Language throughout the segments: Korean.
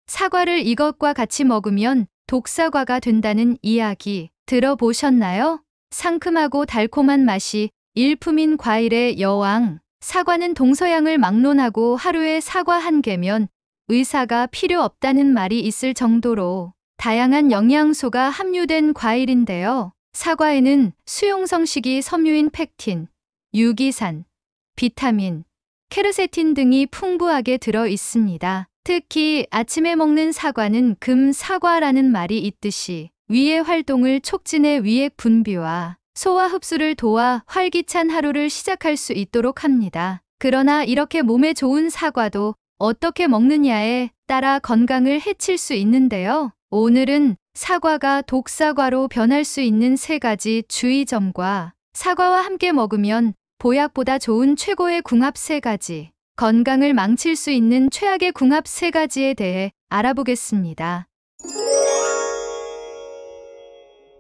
사과를 이것과 같이 먹으면 독사과가 된다는 이야기 들어보셨나요? 상큼하고 달콤한 맛이 일품인 과일의 여왕. 사과는 동서양을 막론하고 하루에 사과 한 개면 의사가 필요 없다는 말이 있을 정도로 다양한 영양소가 함유된 과일인데요. 사과에는 수용성식이 섬유인 펙틴, 유기산, 비타민, 케르세틴 등이 풍부하게 들어 있습니다. 특히 아침에 먹는 사과는 금사과라는 말이 있듯이 위의 활동을 촉진해 위액 분비와 소화 흡수를 도와 활기찬 하루를 시작할 수 있도록 합니다. 그러나 이렇게 몸에 좋은 사과도 어떻게 먹느냐에 따라 건강을 해칠 수 있는데요. 오늘은 사과가 독사과로 변할 수 있는 3가지 주의점과 사과와 함께 먹으면 보약보다 좋은 최고의 궁합 3가지, 건강을 망칠 수 있는 최악의 궁합 3가지에 대해 알아보겠습니다.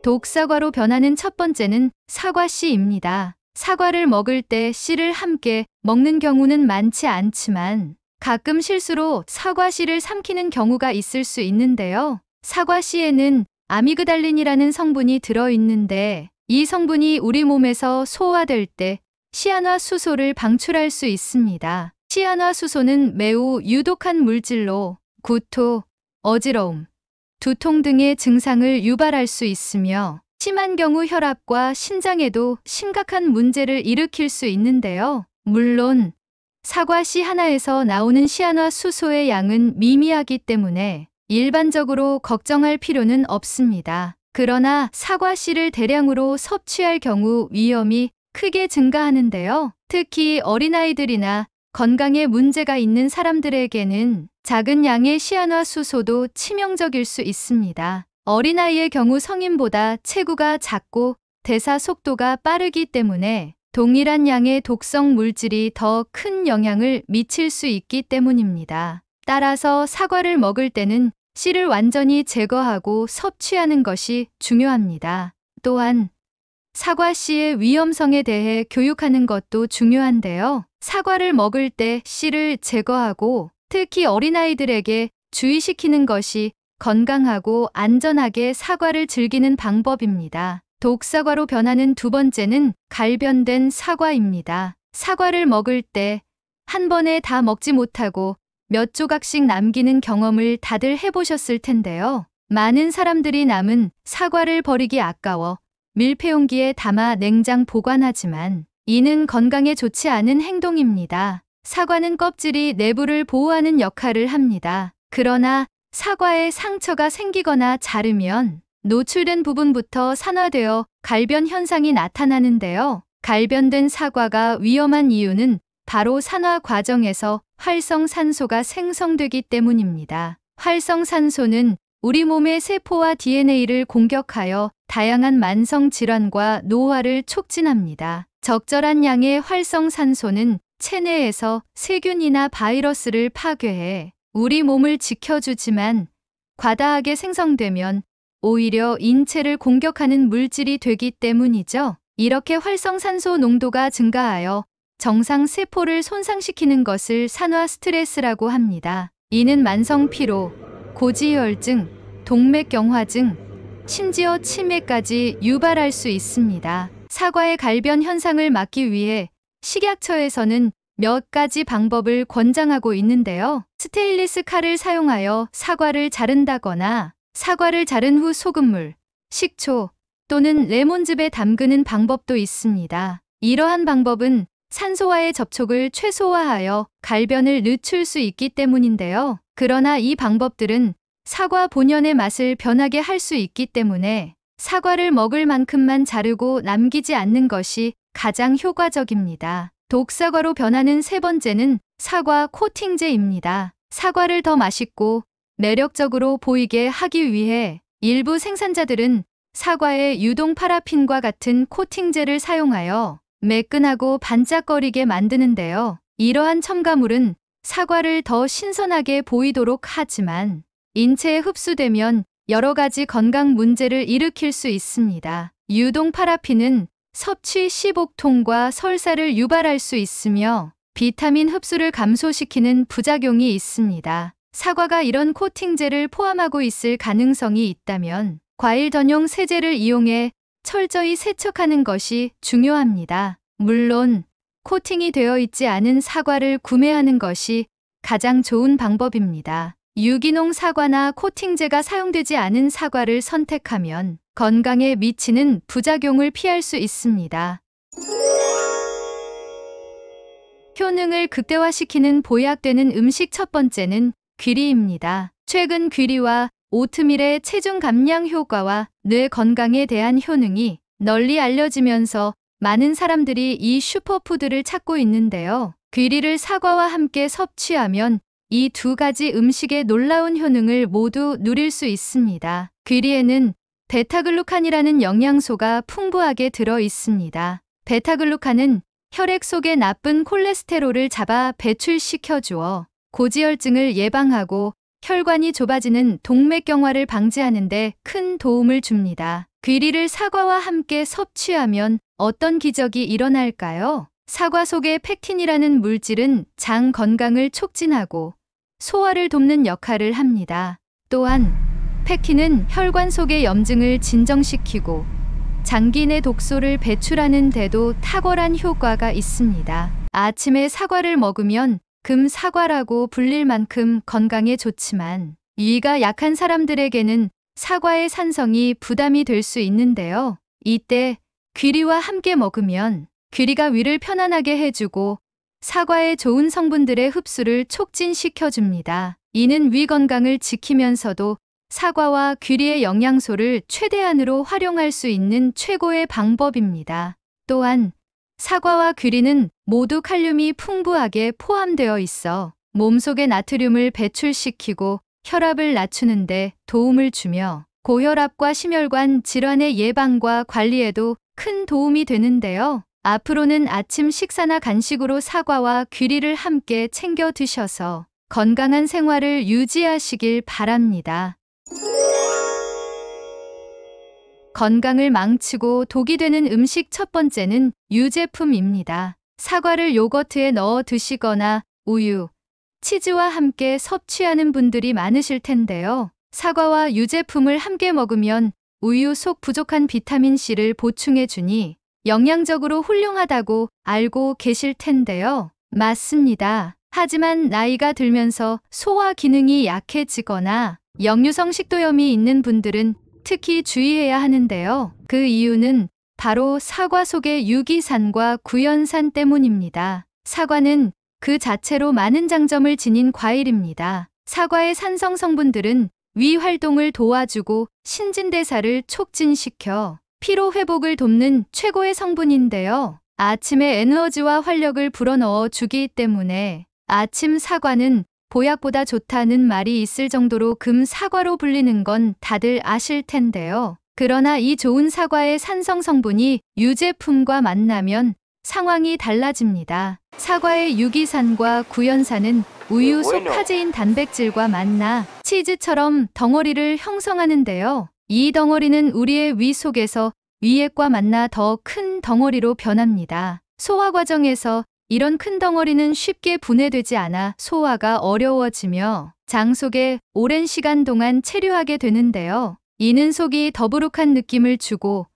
독사과로 변하는 첫 번째는 사과씨입니다. 사과를 먹을 때 씨를 함께 먹는 경우는 많지 않지만 가끔 실수로 사과씨를 삼키는 경우가 있을 수 있는데요. 사과씨에는 아미그달린이라는 성분이 들어있는데 이 성분이 우리 몸에서 소화될 때 시안화수소를 방출할 수 있습니다. 시안화수소는 매우 유독한 물질로 구토, 어지러움, 두통 등의 증상을 유발할 수 있으며 심한 경우 혈압과 신장에도 심각한 문제를 일으킬 수 있는데요. 물론 사과씨 하나에서 나오는 시안화수소의 양은 미미하기 때문에 일반적으로 걱정할 필요는 없습니다. 그러나 사과씨를 대량으로 섭취할 경우 위험이 크게 증가하는데요. 특히 어린아이들이나 건강에 문제가 있는 사람들에게는 작은 양의 시안화수소도 치명적일 수 있습니다. 어린아이의 경우 성인보다 체구가 작고 대사 속도가 빠르기 때문에 동일한 양의 독성 물질이 더 큰 영향을 미칠 수 있기 때문입니다. 따라서 사과를 먹을 때는 씨를 완전히 제거하고 섭취하는 것이 중요합니다. 또한 사과씨의 위험성에 대해 교육하는 것도 중요한데요. 사과를 먹을 때 씨를 제거하고 특히 어린아이들에게 주의시키는 것이 건강하고 안전하게 사과를 즐기는 방법입니다. 독사과로 변하는 두 번째는 갈변된 사과입니다. 사과를 먹을 때 한 번에 다 먹지 못하고 몇 조각씩 남기는 경험을 다들 해보셨을 텐데요. 많은 사람들이 남은 사과를 버리기 아까워 밀폐용기에 담아 냉장 보관하지만 이는 건강에 좋지 않은 행동입니다. 사과는 껍질이 내부를 보호하는 역할을 합니다. 그러나 사과에 상처가 생기거나 자르면 노출된 부분부터 산화되어 갈변 현상이 나타나는데요. 갈변된 사과가 위험한 이유는 바로 산화 과정에서 활성산소가 생성되기 때문입니다. 활성산소는 우리 몸의 세포와 DNA를 공격하여 다양한 만성 질환과 노화를 촉진합니다. 적절한 양의 활성산소는 체내에서 세균이나 바이러스를 파괴해 우리 몸을 지켜주지만 과다하게 생성되면 오히려 인체를 공격하는 물질이 되기 때문이죠. 이렇게 활성산소 농도가 증가하여 정상 세포를 손상시키는 것을 산화 스트레스라고 합니다. 이는 만성 피로, 고지혈증, 동맥경화증, 심지어 치매까지 유발할 수 있습니다. 사과의 갈변 현상을 막기 위해 식약처에서는 몇 가지 방법을 권장하고 있는데요. 스테인리스 칼을 사용하여 사과를 자른다거나 사과를 자른 후 소금물, 식초 또는 레몬즙에 담그는 방법도 있습니다. 이러한 방법은 산소와의 접촉을 최소화하여 갈변을 늦출 수 있기 때문인데요. 그러나 이 방법들은 사과 본연의 맛을 변하게 할 수 있기 때문에 사과를 먹을 만큼만 자르고 남기지 않는 것이 가장 효과적입니다. 독사과로 변하는 세 번째는 사과 코팅제입니다. 사과를 더 맛있고 매력적으로 보이게 하기 위해 일부 생산자들은 사과에 유동 파라핀과 같은 코팅제를 사용하여 매끈하고 반짝거리게 만드는데요. 이러한 첨가물은 사과를 더 신선하게 보이도록 하지만 인체에 흡수되면 여러 가지 건강 문제를 일으킬 수 있습니다. 유동 파라핀은 섭취 시복통과 설사를 유발할 수 있으며 비타민 흡수를 감소시키는 부작용이 있습니다. 사과가 이런 코팅제를 포함하고 있을 가능성이 있다면 과일 전용 세제를 이용해 철저히 세척하는 것이 중요합니다. 물론 코팅이 되어 있지 않은 사과를 구매하는 것이 가장 좋은 방법입니다. 유기농 사과나 코팅제가 사용되지 않은 사과를 선택하면 건강에 미치는 부작용을 피할 수 있습니다. 효능을 극대화시키는 보약되는 음식 첫 번째는 귀리입니다. 최근 귀리와 오트밀의 체중 감량 효과와 뇌 건강에 대한 효능이 널리 알려지면서 많은 사람들이 이 슈퍼푸드를 찾고 있는데요. 귀리를 사과와 함께 섭취하면 이 두 가지 음식의 놀라운 효능을 모두 누릴 수 있습니다. 귀리에는 베타글루칸이라는 영양소가 풍부하게 들어 있습니다. 베타글루칸은 혈액 속의 나쁜 콜레스테롤을 잡아 배출시켜 주어 고지혈증을 예방하고 혈관이 좁아지는 동맥경화를 방지하는 데 큰 도움을 줍니다. 귀리를 사과와 함께 섭취하면 어떤 기적이 일어날까요? 사과 속의 펙틴이라는 물질은 장 건강을 촉진하고 소화를 돕는 역할을 합니다. 또한 펙틴은 혈관 속의 염증을 진정시키고 장기 내 독소를 배출하는 데도 탁월한 효과가 있습니다. 아침에 사과를 먹으면 금사과라고 불릴 만큼 건강에 좋지만 위가 약한 사람들에게는 사과의 산성이 부담이 될 수 있는데요. 이때 귀리와 함께 먹으면 귀리가 위를 편안하게 해주고 사과의 좋은 성분들의 흡수를 촉진시켜줍니다. 이는 위 건강을 지키면서도 사과와 귀리의 영양소를 최대한으로 활용할 수 있는 최고의 방법입니다. 또한 사과와 귀리는 모두 칼륨이 풍부하게 포함되어 있어 몸속의 나트륨을 배출시키고 혈압을 낮추는 데 도움을 주며 고혈압과 심혈관 질환의 예방과 관리에도 큰 도움이 되는데요. 앞으로는 아침 식사나 간식으로 사과와 귀리를 함께 챙겨 드셔서 건강한 생활을 유지하시길 바랍니다. 건강을 망치고 독이 되는 음식 첫 번째는 유제품입니다. 사과를 요거트에 넣어 드시거나 우유, 치즈와 함께 섭취하는 분들이 많으실 텐데요. 사과와 유제품을 함께 먹으면 우유 속 부족한 비타민C를 보충해 주니 영양적으로 훌륭하다고 알고 계실 텐데요. 맞습니다. 하지만 나이가 들면서 소화 기능이 약해지거나 역류성 식도염이 있는 분들은 특히 주의해야 하는데요. 그 이유는 바로 사과 속의 유기산과 구연산 때문입니다. 사과는 그 자체로 많은 장점을 지닌 과일입니다. 사과의 산성 성분들은 위 활동을 도와주고 신진대사를 촉진시켜 피로 회복을 돕는 최고의 성분인데요. 아침에 에너지와 활력을 불어넣어 주기 때문에 아침 사과는 보약보다 좋다는 말이 있을 정도로 금사과로 불리는 건 다들 아실 텐데요. 그러나 이 좋은 사과의 산성 성분이 유제품과 만나면 상황이 달라집니다. 사과의 유기산과 구연산은 우유 속 카제인 단백질과 만나 치즈처럼 덩어리를 형성하는데요. 이 덩어리는 우리의 위 속에서 위액과 만나 더 큰 덩어리로 변합니다. 소화 과정에서 이런 큰 덩어리는 쉽게 분해되지 않아 소화가 어려워지며 장 속에 오랜 시간 동안 체류하게 되는데요. 이는 속이 더부룩한 느낌을 주고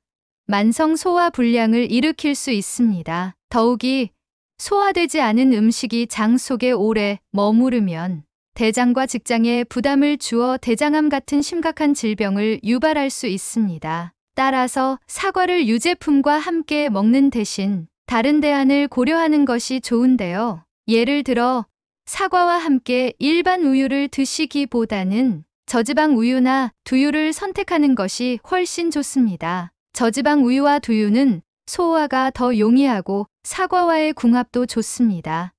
만성 소화 불량을 일으킬 수 있습니다. 더욱이 소화되지 않은 음식이 장 속에 오래 머무르면 대장과 직장에 부담을 주어 대장암 같은 심각한 질병을 유발할 수 있습니다. 따라서 사과를 유제품과 함께 먹는 대신 다른 대안을 고려하는 것이 좋은데요. 예를 들어 사과와 함께 일반 우유를 드시기보다는 저지방 우유나 두유를 선택하는 것이 훨씬 좋습니다. 저지방 우유와 두유는 소화가 더 용이하고 사과와의 궁합도 좋습니다.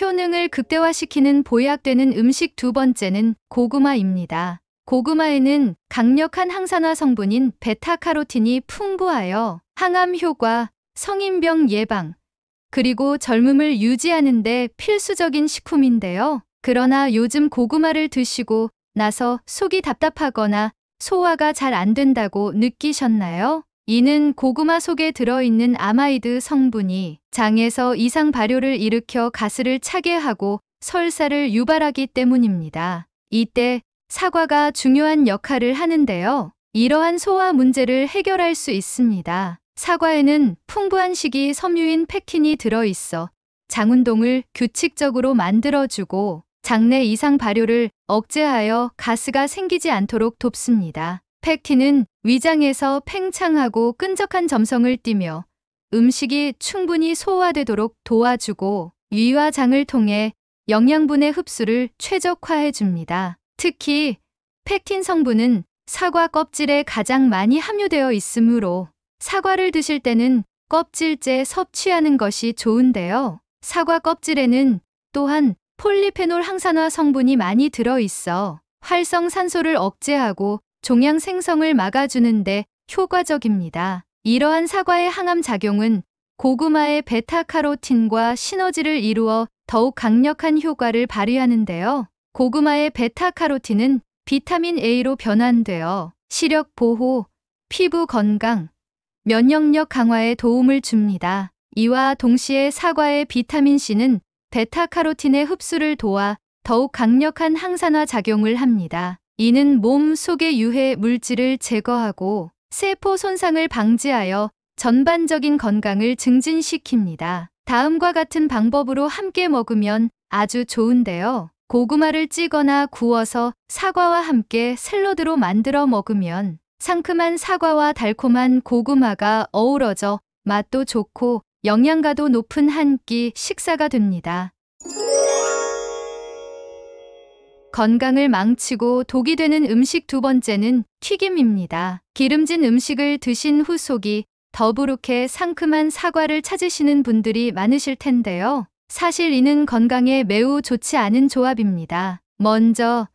효능을 극대화시키는 보약되는 음식 두 번째는 고구마입니다. 고구마에는 강력한 항산화 성분인 베타카로틴이 풍부하여 항암 효과, 성인병 예방, 그리고 젊음을 유지하는 데 필수적인 식품인데요. 그러나 요즘 고구마를 드시고 나서 속이 답답하거나 소화가 잘 안 된다고 느끼셨나요? 이는 고구마 속에 들어있는 아마이드 성분이 장에서 이상 발효를 일으켜 가스를 차게 하고 설사를 유발하기 때문입니다. 이때 사과가 중요한 역할을 하는데요. 이러한 소화 문제를 해결할 수 있습니다. 사과에는 풍부한 식이 섬유인 펙틴이 들어있어 장운동을 규칙적으로 만들어주고 장내 이상 발효를 억제하여 가스가 생기지 않도록 돕습니다. 펙틴은 위장에서 팽창하고 끈적한 점성을 띠며 음식이 충분히 소화되도록 도와주고 위와 장을 통해 영양분의 흡수를 최적화해 줍니다. 특히 펙틴 성분은 사과 껍질에 가장 많이 함유되어 있으므로 사과를 드실 때는 껍질째 섭취하는 것이 좋은데요. 사과 껍질에는 또한 폴리페놀 항산화 성분이 많이 들어있어 활성산소를 억제하고 종양 생성을 막아주는데 효과적입니다. 이러한 사과의 항암 작용은 고구마의 베타카로틴과 시너지를 이루어 더욱 강력한 효과를 발휘하는데요. 고구마의 베타카로틴은 비타민 A로 변환되어 시력 보호, 피부 건강, 면역력 강화에 도움을 줍니다. 이와 동시에 사과의 비타민 C는 베타카로틴의 흡수를 도와 더욱 강력한 항산화 작용을 합니다. 이는 몸 속의 유해 물질을 제거하고 세포 손상을 방지하여 전반적인 건강을 증진시킵니다. 다음과 같은 방법으로 함께 먹으면 아주 좋은데요. 고구마를 찌거나 구워서 사과와 함께 샐러드로 만들어 먹으면 상큼한 사과와 달콤한 고구마가 어우러져 맛도 좋고 영양가도 높은 한 끼 식사가 됩니다. 건강을 망치고 독이 되는 음식 두 번째는 튀김입니다. 기름진 음식을 드신 후 속이 더부룩해 상큼한 사과를 찾으시는 분들이 많으실 텐데요. 사실 이는 건강에 매우 좋지 않은 조합입니다. 먼저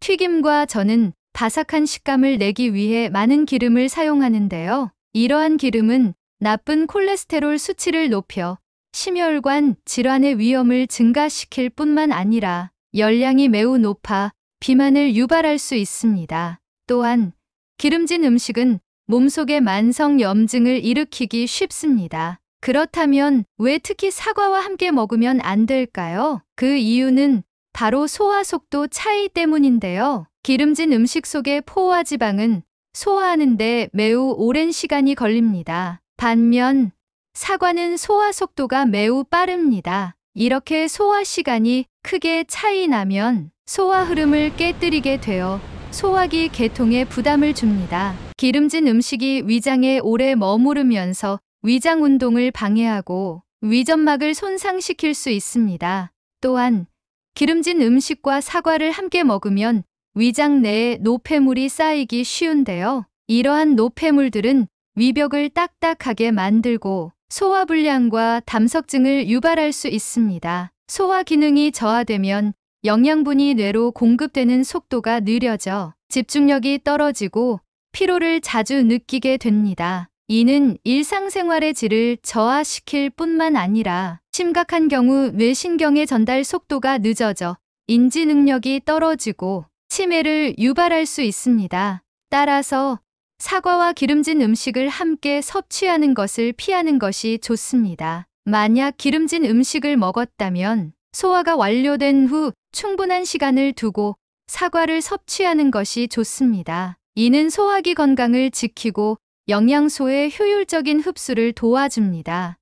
튀김과 전은 바삭한 식감을 내기 위해 많은 기름을 사용하는데요. 이러한 기름은 나쁜 콜레스테롤 수치를 높여 심혈관 질환의 위험을 증가시킬 뿐만 아니라 열량이 매우 높아 비만을 유발할 수 있습니다. 또한 기름진 음식은 몸속의 만성 염증을 일으키기 쉽습니다. 그렇다면 왜 특히 사과와 함께 먹으면 안 될까요? 그 이유는 바로 소화 속도 차이 때문인데요. 기름진 음식 속의 포화 지방은 소화하는 데 매우 오랜 시간이 걸립니다. 반면 사과는 소화 속도가 매우 빠릅니다. 이렇게 소화 시간이 크게 차이 나면 소화 흐름을 깨뜨리게 되어 소화기 계통에 부담을 줍니다. 기름진 음식이 위장에 오래 머무르면서 위장 운동을 방해하고 위점막을 손상시킬 수 있습니다. 또한 기름진 음식과 사과를 함께 먹으면 위장 내에 노폐물이 쌓이기 쉬운데요. 이러한 노폐물들은 위벽을 딱딱하게 만들고 소화불량과 담석증을 유발할 수 있습니다. 소화 기능이 저하되면 영양분이 뇌로 공급되는 속도가 느려져 집중력이 떨어지고 피로를 자주 느끼게 됩니다. 이는 일상생활의 질을 저하시킬 뿐만 아니라 심각한 경우 뇌신경의 전달 속도가 늦어져 인지 능력이 떨어지고 치매를 유발할 수 있습니다. 따라서 사과와 기름진 음식을 함께 섭취하는 것을 피하는 것이 좋습니다. 만약 기름진 음식을 먹었다면 소화가 완료된 후 충분한 시간을 두고 사과를 섭취하는 것이 좋습니다. 이는 소화기 건강을 지키고 영양소의 효율적인 흡수를 도와줍니다.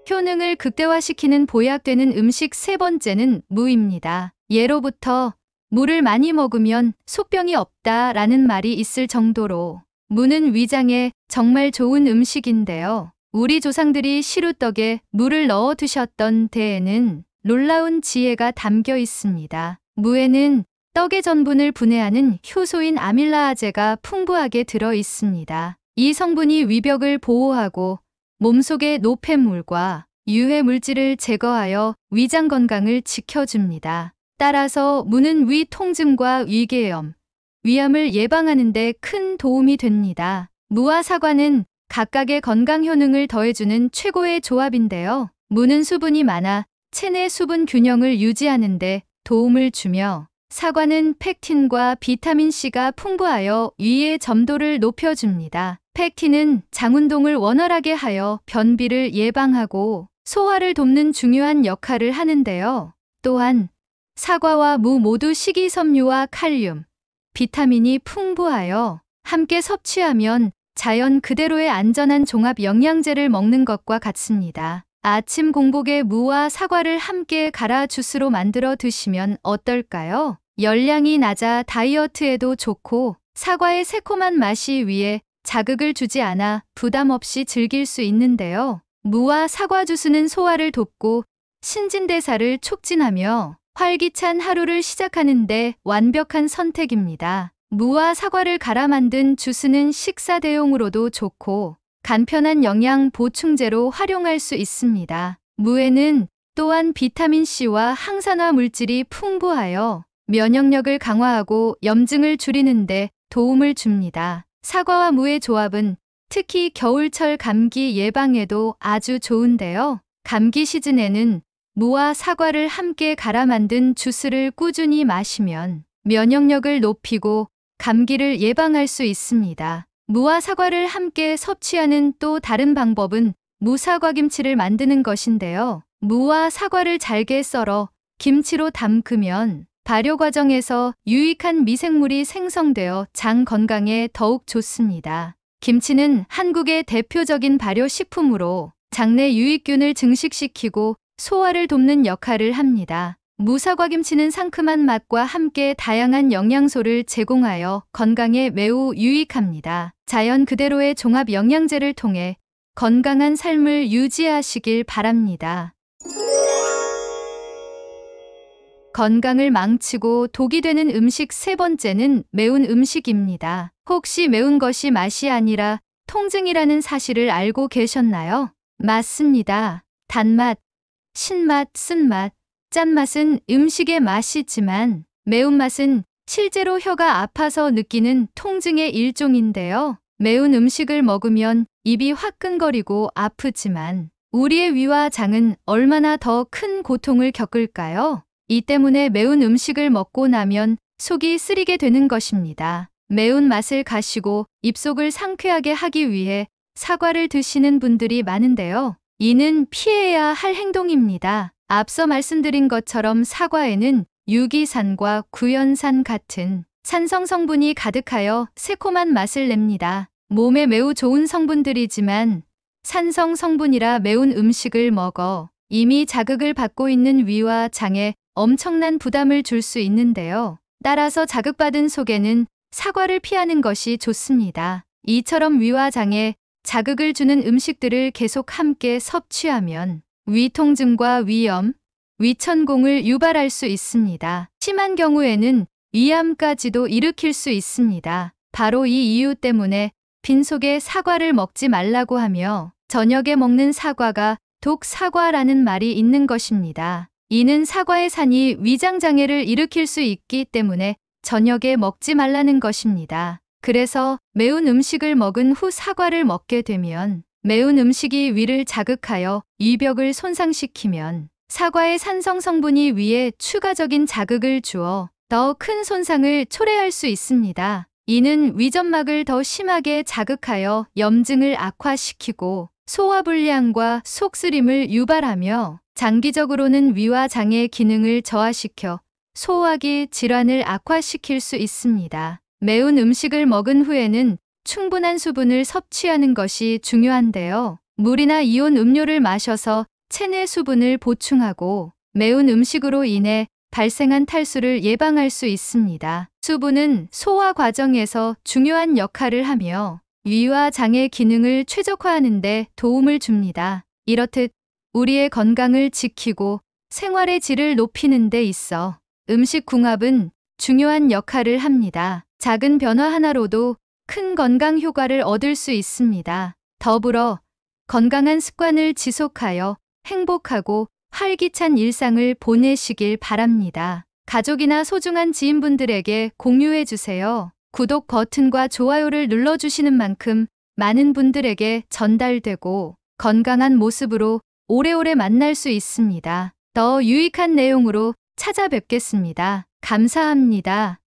효능을 극대화시키는 보약되는 음식 세 번째는 무입니다. 예로부터 무를 많이 먹으면 속병이 없다라는 말이 있을 정도로 무는 위장에 정말 좋은 음식인데요. 우리 조상들이 시루떡에 무를 넣어 드셨던 데에는 놀라운 지혜가 담겨 있습니다. 무에는 떡의 전분을 분해하는 효소인 아밀라아제가 풍부하게 들어 있습니다. 이 성분이 위벽을 보호하고 몸속의 노폐물과 유해 물질을 제거하여 위장 건강을 지켜줍니다. 따라서 무는 위 통증과 위궤염, 위암을 예방하는 데 큰 도움이 됩니다. 무와 사과는 각각의 건강 효능을 더해주는 최고의 조합인데요. 무는 수분이 많아 체내 수분 균형을 유지하는 데 도움을 주며 사과는 펙틴과 비타민C가 풍부하여 위의 점도를 높여줍니다. 펙틴은 장운동을 원활하게 하여 변비를 예방하고 소화를 돕는 중요한 역할을 하는데요. 또한 사과와 무 모두 식이섬유와 칼륨, 비타민이 풍부하여 함께 섭취하면 자연 그대로의 안전한 종합 영양제를 먹는 것과 같습니다. 아침 공복에 무와 사과를 함께 갈아 주스로 만들어 드시면 어떨까요? 열량이 낮아 다이어트에도 좋고 사과의 새콤한 맛이 위에 자극을 주지 않아 부담 없이 즐길 수 있는데요. 무와 사과 주스는 소화를 돕고 신진대사를 촉진하며 활기찬 하루를 시작하는데 완벽한 선택입니다. 무와 사과를 갈아 만든 주스는 식사 대용으로도 좋고 간편한 영양 보충제로 활용할 수 있습니다. 무에는 또한 비타민C와 항산화 물질이 풍부하여 면역력을 강화하고 염증을 줄이는데 도움을 줍니다. 사과와 무의 조합은 특히 겨울철 감기 예방에도 아주 좋은데요. 감기 시즌에는 무와 사과를 함께 갈아 만든 주스를 꾸준히 마시면 면역력을 높이고 감기를 예방할 수 있습니다. 무와 사과를 함께 섭취하는 또 다른 방법은 무사과김치를 만드는 것인데요. 무와 사과를 잘게 썰어 김치로 담그면 발효 과정에서 유익한 미생물이 생성되어 장 건강에 더욱 좋습니다. 김치는 한국의 대표적인 발효식품으로 장내 유익균을 증식시키고 소화를 돕는 역할을 합니다. 무사과김치는 상큼한 맛과 함께 다양한 영양소를 제공하여 건강에 매우 유익합니다. 자연 그대로의 종합 영양제를 통해 건강한 삶을 유지하시길 바랍니다. 건강을 망치고 독이 되는 음식 세 번째는 매운 음식입니다. 혹시 매운 것이 맛이 아니라 통증이라는 사실을 알고 계셨나요? 맞습니다. 단맛, 신맛, 쓴맛, 짠맛은 음식의 맛이지만 매운맛은 실제로 혀가 아파서 느끼는 통증의 일종인데요. 매운 음식을 먹으면 입이 화끈거리고 아프지만 우리의 위와 장은 얼마나 더 큰 고통을 겪을까요? 이 때문에 매운 음식을 먹고 나면 속이 쓰리게 되는 것입니다. 매운 맛을 가시고 입속을 상쾌하게 하기 위해 사과를 드시는 분들이 많은데요. 이는 피해야 할 행동입니다. 앞서 말씀드린 것처럼 사과에는 유기산과 구연산 같은 산성 성분이 가득하여 새콤한 맛을 냅니다. 몸에 매우 좋은 성분들이지만 산성 성분이라 매운 음식을 먹어 이미 자극을 받고 있는 위와 장에 엄청난 부담을 줄 수 있는데요. 따라서 자극받은 속에는 사과를 피하는 것이 좋습니다. 이처럼 위와 장에 자극을 주는 음식들을 계속 함께 섭취하면 위통증과 위염, 위천공을 유발할 수 있습니다. 심한 경우에는 위암까지도 일으킬 수 있습니다. 바로 이 이유 때문에 빈속에 사과를 먹지 말라고 하며 저녁에 먹는 사과가 독사과라는 말이 있는 것입니다. 이는 사과의 산이 위장장애를 일으킬 수 있기 때문에 저녁에 먹지 말라는 것입니다. 그래서 매운 음식을 먹은 후 사과를 먹게 되면 매운 음식이 위를 자극하여 위벽을 손상시키면 사과의 산성 성분이 위에 추가적인 자극을 주어 더 큰 손상을 초래할 수 있습니다. 이는 위점막을 더 심하게 자극하여 염증을 악화시키고 소화불량과 속쓰림을 유발하며 장기적으로는 위와 장의 기능을 저하시켜 소화기 질환을 악화시킬 수 있습니다. 매운 음식을 먹은 후에는 충분한 수분을 섭취하는 것이 중요한데요. 물이나 이온 음료를 마셔서 체내 수분을 보충하고 매운 음식으로 인해 발생한 탈수를 예방할 수 있습니다. 수분은 소화 과정에서 중요한 역할을 하며 위와 장의 기능을 최적화하는 데 도움을 줍니다. 이렇듯 우리의 건강을 지키고 생활의 질을 높이는 데 있어 음식 궁합은 중요한 역할을 합니다. 작은 변화 하나로도 큰 건강 효과를 얻을 수 있습니다. 더불어 건강한 습관을 지속하여 행복하고 활기찬 일상을 보내시길 바랍니다. 가족이나 소중한 지인분들에게 공유해 주세요. 구독 버튼과 좋아요를 눌러주시는 만큼 많은 분들에게 전달되고 건강한 모습으로 오래오래 만날 수 있습니다. 더 유익한 내용으로 찾아뵙겠습니다. 감사합니다.